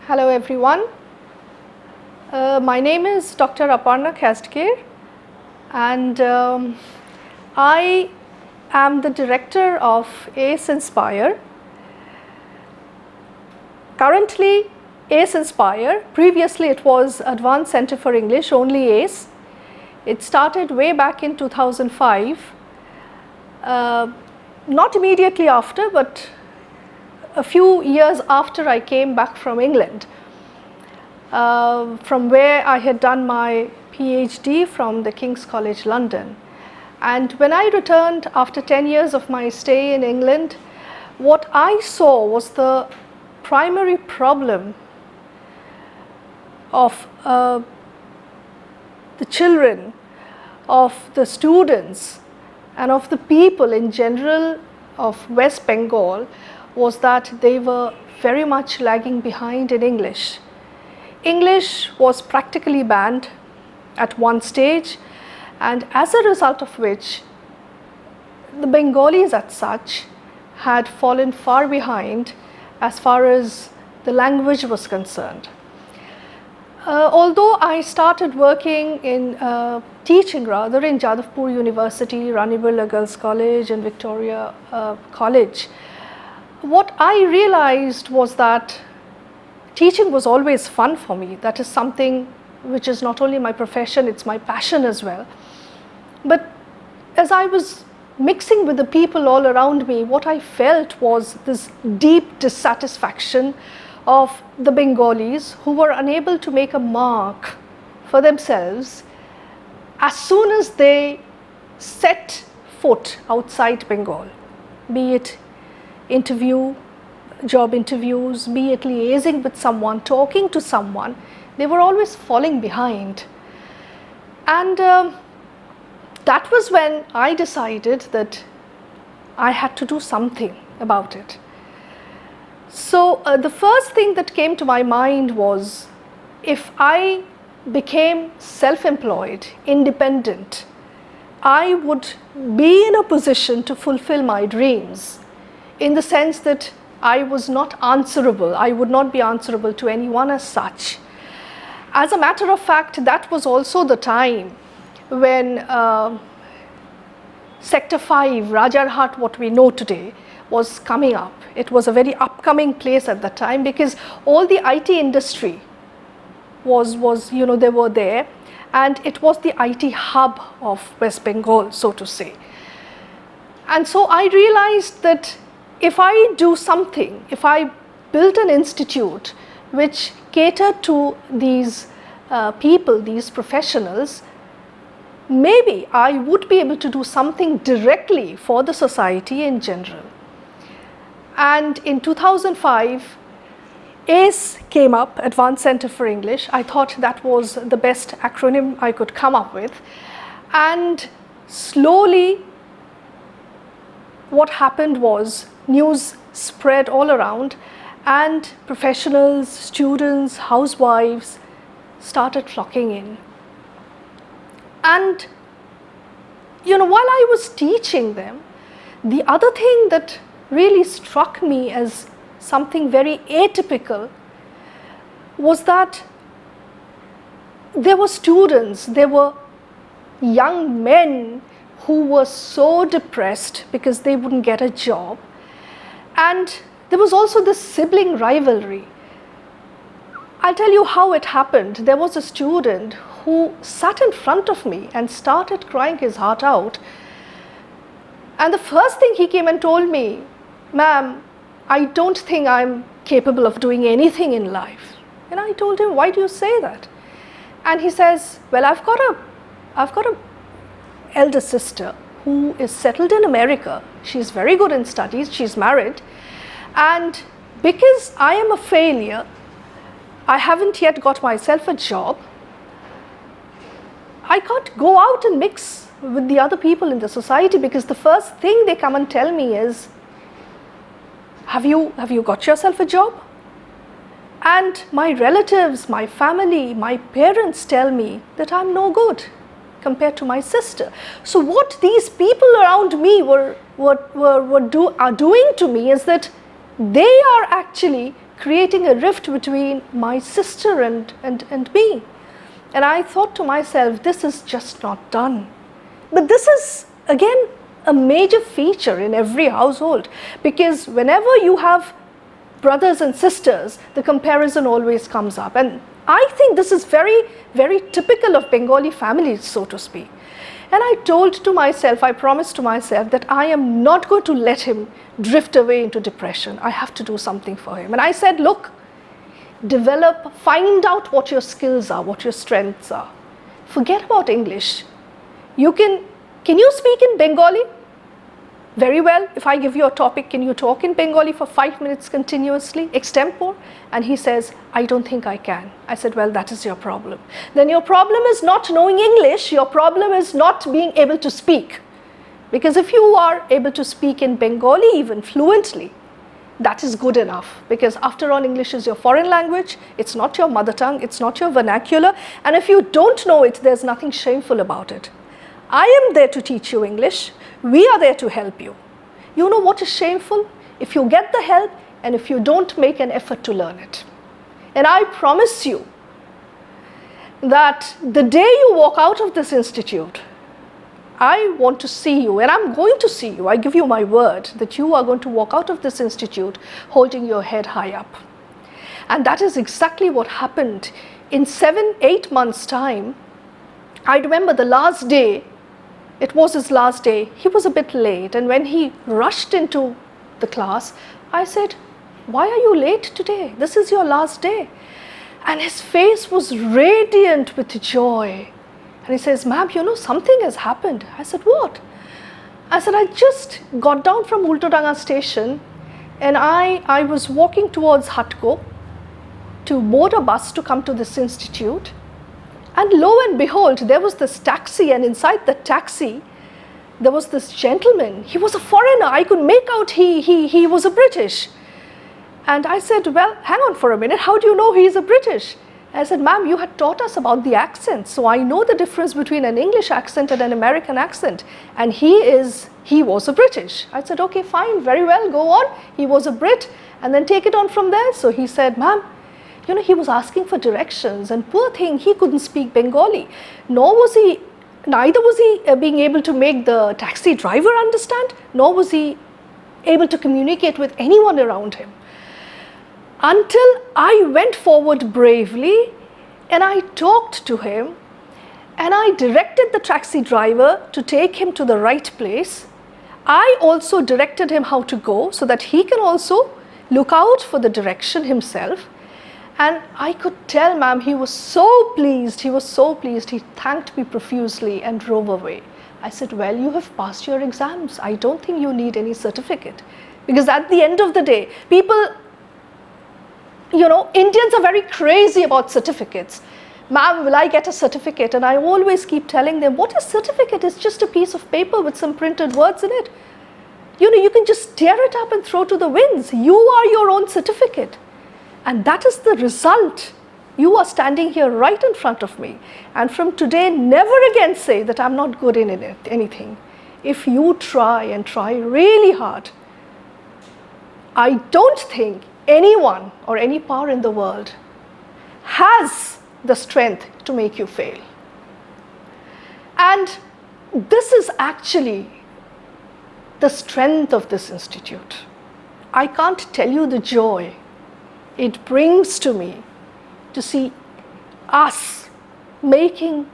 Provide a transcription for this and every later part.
Hello everyone. My name is Dr. Aparna Khastgir and I am the director of ACE Inspire. Currently ACE Inspire, previously it was Advanced Center for English, only ACE. It started way back in 2005, not immediately after, but a few years after I came back from England, from where I had done my PhD from the King's College London. And when I returned after 10 years of my stay in England, what I saw was the primary problem of the children, of the students and of the people in general of West Bengal was that they were very much lagging behind in English. English was practically banned at one stage, and as a result of which the Bengalis as such had fallen far behind as far as the language was concerned. Although I started working in teaching rather in Jadavpur University, Rani Birla Girls College and Victoria College, what I realized was that teaching was always fun for me. That is something which is not only my profession, it's my passion as well. But as I was mixing with the people all around me, what I felt was this deep dissatisfaction of the Bengalis who were unable to make a mark for themselves as soon as they set foot outside Bengal, be it job interviews, be it liaising with someone, talking to someone, they were always falling behind. And that was when I decided that I had to do something about it. So the first thing that came to my mind was, if I became self-employed, independent, I would be in a position to fulfill my dreams, in the sense that I was not answerable. I would not be answerable to anyone as such. As a matter of fact, that was also the time when Sector 5, Rajarhat, what we know today, was coming up. It was a very upcoming place at that time because all the IT industry was they were there, and it was the IT hub of West Bengal, so to say. And so I realized that if I do something, if I built an institute which catered to these people, these professionals, maybe I would be able to do something directly for the society in general. And in 2005, ACE came up, Advanced Center for English. I thought that was the best acronym I could come up with. And slowly, what happened was news spread all around, and professionals, students, housewives started flocking in. And while I was teaching them, the other thing that really struck me as something very atypical was that there were students, there were young men who were so depressed because they wouldn't get a job. And there was also this sibling rivalry. I'll tell you how it happened. There was a student who sat in front of me and started crying his heart out. And the first thing he came and told me, "Ma'am, I don't think I'm capable of doing anything in life." And I told him, "Why do you say that?" And he says, "Well, I've got a elder sister who is settled in America. She's very good in studies, she's married, and because I am a failure, I haven't yet got myself a job. I can't go out and mix with the other people in the society because the first thing they come and tell me is, have you got yourself a job? And my relatives, my family, my parents tell me that I'm no good compared to my sister." So what these people around me are doing to me is that they are actually creating a rift between my sister and me. And I thought to myself, this is just not done. But this is, again, a major feature in every household, because whenever you have brothers and sisters, the comparison always comes up. And I think this is very, very typical of Bengali families, so to speak. And I told to myself, I promised to myself that I am not going to let him drift away into depression. I have to do something for him. And I said, look, develop, find out what your skills are, what your strengths are. Forget about English. Can you speak in Bengali? Very well. If I give you a topic, can you talk in Bengali for 5 minutes continuously, extempore? And he says, I don't think I can. I said, well, that is your problem. Then your problem is not knowing English. Your problem is not being able to speak. Because if you are able to speak in Bengali even fluently, that is good enough. Because after all, English is your foreign language. It's not your mother tongue. It's not your vernacular. And if you don't know it, there's nothing shameful about it. I am there to teach you English. We are there to help you. You know what is shameful? If you get the help and if you don't make an effort to learn it. And I promise you that the day you walk out of this institute, I want to see you, and I'm going to see you. I give you my word that you are going to walk out of this institute holding your head high up. And that is exactly what happened. In 7-8 months' time, I remember the last day, it was his last day, he was a bit late, and when he rushed into the class, I said, why are you late today? This is your last day. And his face was radiant with joy. And he says, ma'am, you know, something has happened. I said, what? I said, I just got down from Ultodanga station and I was walking towards Hatko to board a bus to come to this institute. And lo and behold, there was this taxi, and inside the taxi, there was this gentleman. He was a foreigner. I could make out he was a British. And I said, well, hang on for a minute. How do you know he's a British? I said, ma'am, you had taught us about the accent. So I know the difference between an English accent and an American accent. And he was a British. I said, okay, fine, very well, go on. He was a Brit, and then take it on from there. So he said, ma'am, you know, he was asking for directions, and poor thing, he couldn't speak Bengali. Neither was he being able to make the taxi driver understand, nor was he able to communicate with anyone around him. Until I went forward bravely and I talked to him and I directed the taxi driver to take him to the right place. I also directed him how to go so that he can also look out for the direction himself. And I could tell, ma'am, he was so pleased. He was so pleased. He thanked me profusely and drove away. I said, well, you have passed your exams. I don't think you need any certificate. Because at the end of the day, people, you know, Indians are very crazy about certificates. Ma'am, will I get a certificate? And I always keep telling them, what is certificate? It's just a piece of paper with some printed words in it. You know, you can just tear it up and throw to the winds. You are your own certificate. And that is the result. You are standing here right in front of me. And from today, never again say that I'm not good in anything. If you try and try really hard, I don't think anyone or any power in the world has the strength to make you fail. And this is actually the strength of this institute. I can't tell you the joy it brings to me to see us making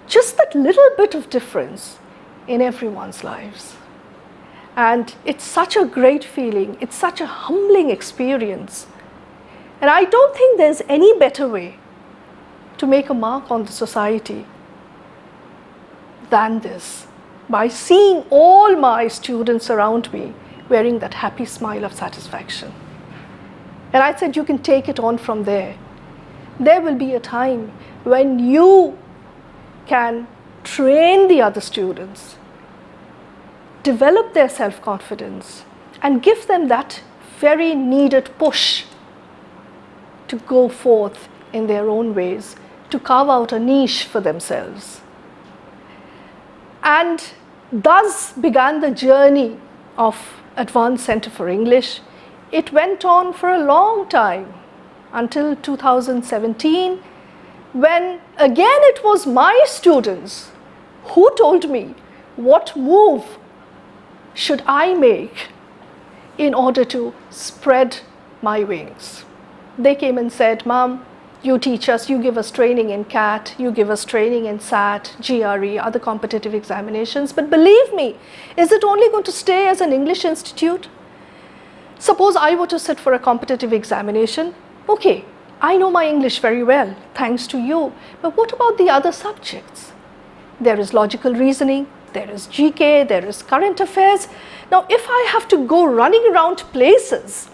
just that little bit of difference in everyone's lives. And it's such a great feeling. It's such a humbling experience. And I don't think there's any better way to make a mark on the society than this, by seeing all my students around me wearing that happy smile of satisfaction. And I said, you can take it on from there. There will be a time when you can train the other students, develop their self-confidence, and give them that very needed push to go forth in their own ways, to carve out a niche for themselves. And thus began the journey of Advanced Center for English it went on for a long time until 2017, when again it was my students who told me what move should I make in order to spread my wings. They came and said, "Mom, you teach us, you give us training in CAT, you give us training in SAT, GRE, other competitive examinations, but believe me, is it only going to stay as an English institute? Suppose I were to sit for a competitive examination. Okay, I know my English very well, thanks to you, but what about the other subjects? There is logical reasoning, there is GK, there is current affairs. Now, if I have to go running around places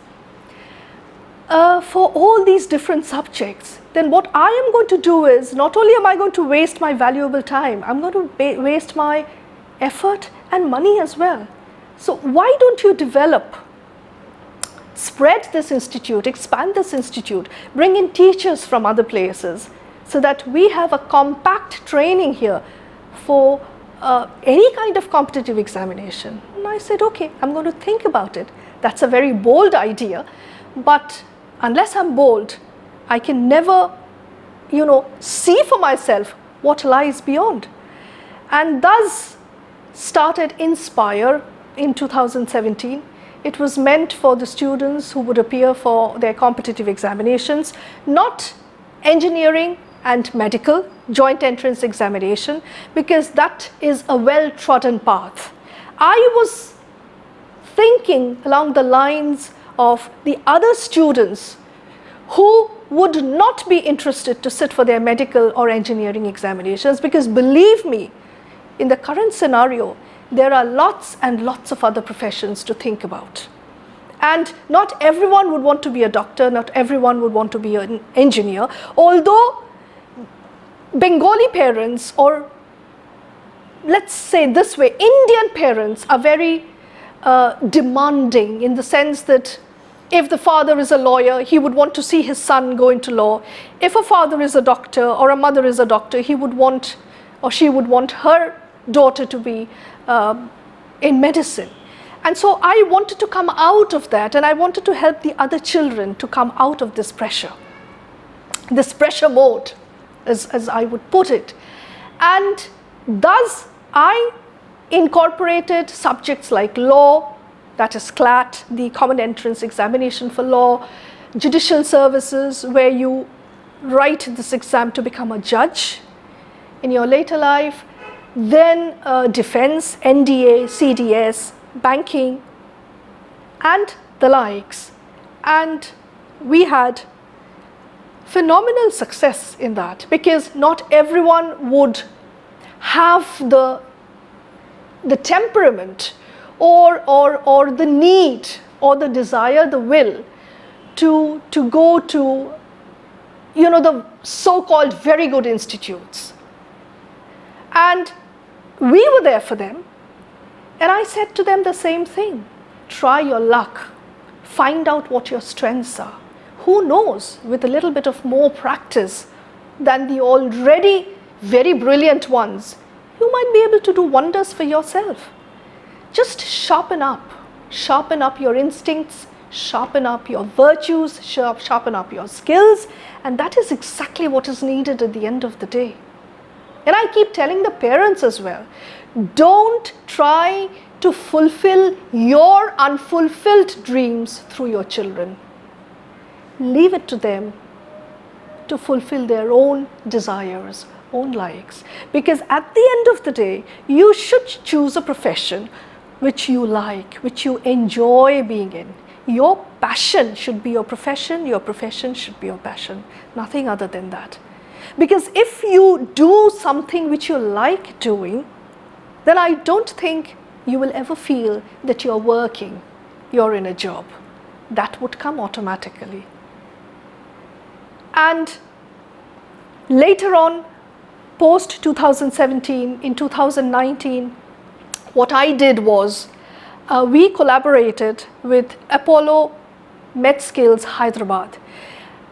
for all these different subjects, then what I am going to do is, not only am I going to waste my valuable time, I'm going to waste my effort and money as well. So why don't you develop, spread this institute, expand this institute, bring in teachers from other places so that we have a compact training here for any kind of competitive examination." And I said, okay, I'm going to think about it. That's a very bold idea, but unless I'm bold, I can never, see for myself what lies beyond. And thus started Inspire in 2017. It was meant for the students who would appear for their competitive examinations, not engineering and medical joint entrance examination, because that is a well-trodden path. I was thinking along the lines of the other students who would not be interested to sit for their medical or engineering examinations, because believe me, in the current scenario, there are lots and lots of other professions to think about. And not everyone would want to be a doctor, not everyone would want to be an engineer, although Bengali parents, or let's say this way, Indian parents are very demanding, in the sense that if the father is a lawyer, he would want to see his son go into law. If a father is a doctor or a mother is a doctor, he would want, or she would want her daughter to be in medicine. And so I wanted to come out of that, and I wanted to help the other children to come out of this pressure mode, as I would put it. And thus I incorporated subjects like law, that is CLAT, the Common Entrance Examination for Law, judicial services, where you write this exam to become a judge in your later life, then defense, NDA, CDS, banking, and the likes. And we had phenomenal success in that, because not everyone would have the temperament or the need or the desire, the will to go to the so-called very good institutes. And we were there for them, and I said to them the same thing: try your luck, find out what your strengths are. Who knows, with a little bit of more practice than the already very brilliant ones, you might be able to do wonders for yourself. Just sharpen up your instincts, sharpen up your virtues, sharpen up your skills, and that is exactly what is needed at the end of the day. And I keep telling the parents as well, don't try to fulfill your unfulfilled dreams through your children. Leave it to them to fulfill their own desires, own likes. Because at the end of the day, you should choose a profession which you like, which you enjoy being in. Your passion should be your profession should be your passion, nothing other than that. Because if you do something which you like doing, then I don't think you will ever feel that you're working, you're in a job. That would come automatically. And later on, post 2017, in 2019, what I did was we collaborated with Apollo MedSkills Hyderabad.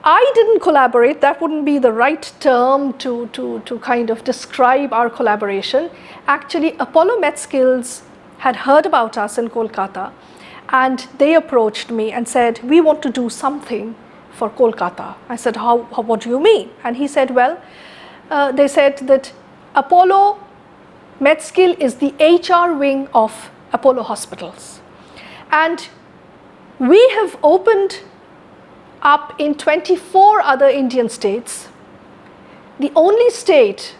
I didn't collaborate, that wouldn't be the right term to kind of describe our collaboration. Actually, Apollo MedSkills had heard about us in Kolkata, And they approached me and said, we want to do something for Kolkata. I said, what do you mean? And he said, well, they said that Apollo MedSkill is the HR wing of Apollo Hospitals. And we have opened up in 24 other Indian states. The only state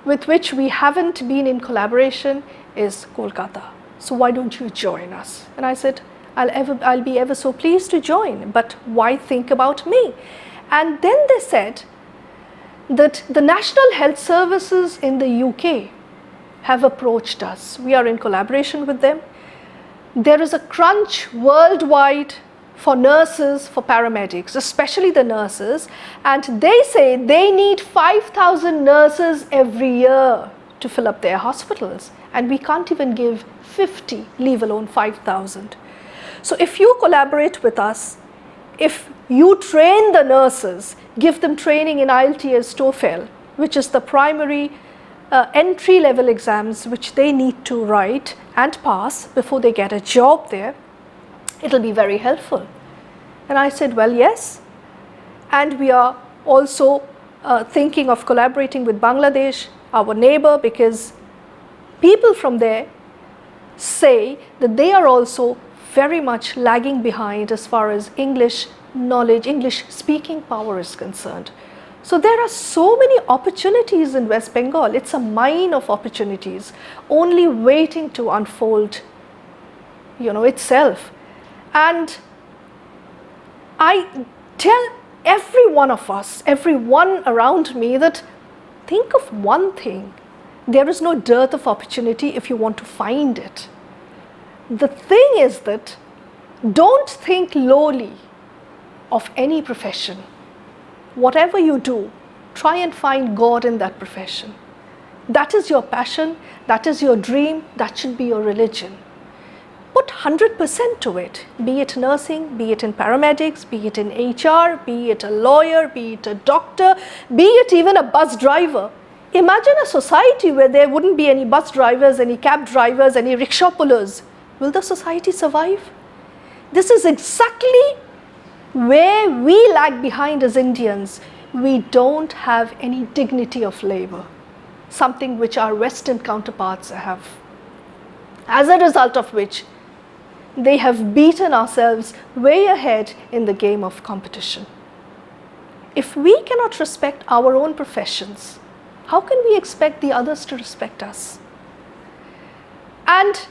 with which we haven't been in collaboration is Kolkata. So why don't you join us? And I said, I'll be ever so pleased to join, but why think about me? And then they said that the National Health Services in the UK have approached us. We are in collaboration with them. There is a crunch worldwide for nurses, for paramedics, especially the nurses, and they say they need 5,000 nurses every year to fill up their hospitals, and we can't even give 50, leave alone 5,000. So if you collaborate with us, if you train the nurses, give them training in IELTS TOEFL, which is the primary entry-level exams which they need to write and pass before they get a job there, it'll be very helpful. And I said, well, yes. And we are also thinking of collaborating with Bangladesh, our neighbor, because people from there say that they are also very much lagging behind as far as English knowledge, English speaking power is concerned. So there are so many opportunities in West Bengal. It's a mine of opportunities only waiting to unfold, itself. And I tell every one of us, everyone around me, that think of one thing. There is no dearth of opportunity if you want to find it. The thing is that don't think lowly of any profession. Whatever you do, try and find God in that profession. That is your passion, that is your dream, that should be your religion. Put 100% to it, be it nursing, be it in paramedics, be it in HR, be it a lawyer, be it a doctor, be it even a bus driver. Imagine a society where there wouldn't be any bus drivers, any cab drivers, any rickshaw pullers. Will the society survive? This is exactly where we lag behind as Indians. We don't have any dignity of labor, something which our Western counterparts have. As a result of which, they have beaten ourselves way ahead in the game of competition. If we cannot respect our own professions, how can we expect the others to respect us? And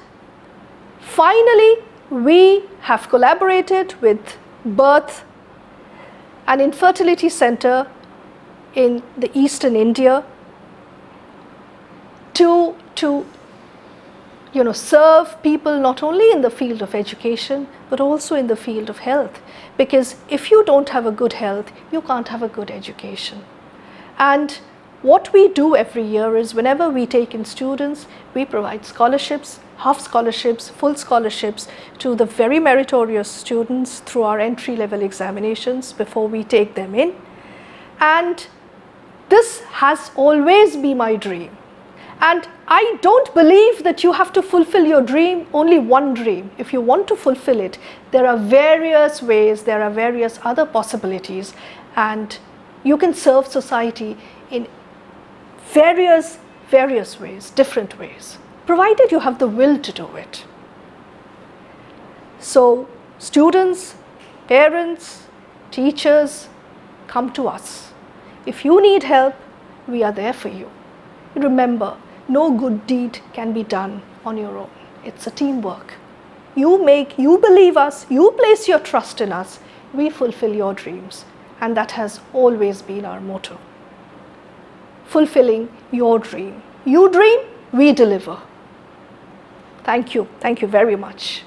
finally, we have collaborated with Birth and Infertility Center in the Eastern India to serve people not only in the field of education, but also in the field of health. Because if you don't have a good health, you can't have a good education. And what we do every year is whenever we take in students, we provide scholarships, half scholarships, full scholarships to the very meritorious students through our entry-level examinations before we take them in. And this has always been my dream. And I don't believe that you have to fulfill your dream, only one dream. If you want to fulfill it, there are various ways, there are various other possibilities, and you can serve society in various ways, different ways, provided you have the will to do it. So students, parents, teachers, come to us. If you need help, we are there for you. Remember, no good deed can be done on your own. It's a teamwork. You believe us, you place your trust in us, we fulfill your dreams. And that has always been our motto. Fulfilling your dream. You dream, we deliver. Thank you very much.